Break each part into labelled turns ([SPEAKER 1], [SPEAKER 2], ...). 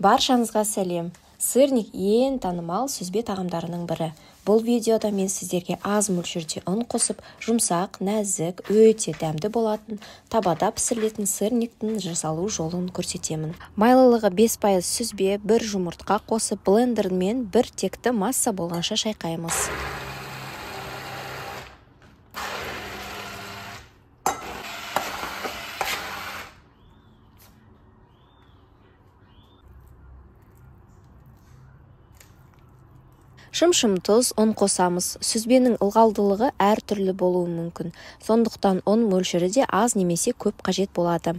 [SPEAKER 1] Баршаңызға сәлем. Сырник ең танымал сүзбе тағамдарының бірі. Бұл видеода мен сіздерге аз мөлшерде ұн қосып, жұмсақ, нәзік, өте дәмді болатын, табада пісірілетін сырниктің жасалу жолын көрсетемін. Майлылығы 5% сүзбе, 1 жұмыртқа қосып, блендермен бір текті масса болғанша шайқаймыз. Шым-шым тұз, ұн қосамыз. Сүзбенің ылғалдылығы әр түрлі болуы мүмкін. Сондықтан ұн мөлшері де аз немесе көп қажет болады.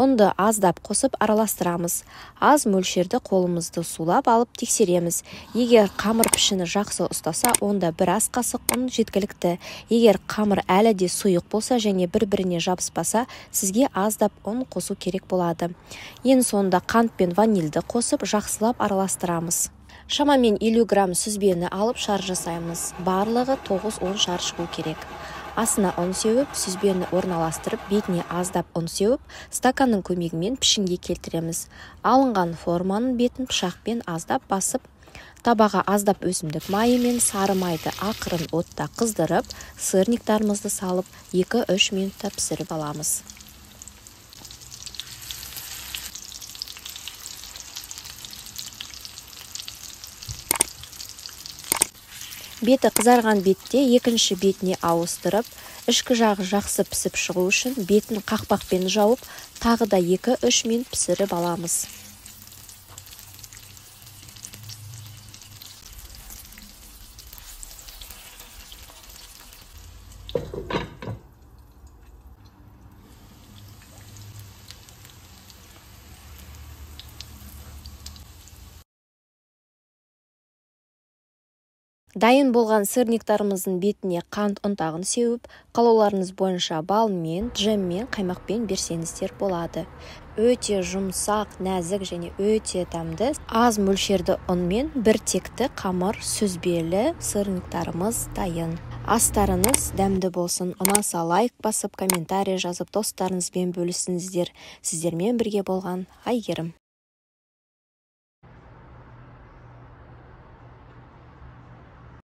[SPEAKER 1] Ұнды аздап қосып араластырамыз. Аз мөлшерді қолымызды сулап алып тексереміз. Егер қамыр пішіні жақсы ұстаса, онда бір ас қасық ұн жеткілікті. Егер қамыр әлі де сұйық болса және бір-біріне жабыспаса, сізге аздап ұн қосу керек болады. Ең соңында қант пен ванильді қосып, жақсылап араластырамыз. Шамамен 50 грамм сүзбені алып шар жасаймыз. Барлығы 9-10 шар шығу керек. Астына ұн сеуіп, сүзбені орналастырып, бетіне аздап ұн сеуіп, стаканның көмегімен пішінге келтіреміз. Алынған форманың бетін пышақпен аздап басып, табаға аздап өсімдік майы мен сары майды ақырын отта қыздырып, сырниктарымызды салып, 2-3 минутта пісіріп аламыз. Беті қызарған бетте екінші бетіне ауыстырып, ішкі жағы жақсы пісіп шығу үшін бетін қақпақпен жауып, тағы да 2-3 минут пісіріп аламыз. Дайын болған сырниктарымыздың бетіне қант ұнтағын сеуіп, қалауларыңыз бойынша балмен, джеммен, қаймақпен берсеңіздер болады. Өте жұмсақ, нәзік және өте дәмді, аз мөлшерді ұнмен бір текті қамыр сүзбелі сырниктарымыз дайын. Астарыңыз дәмді болсын. Ұнаса лайк басып, комментарий жазып, достарыңызбен бөлісіңіздер. Сіздермен бірге болған Айгерім.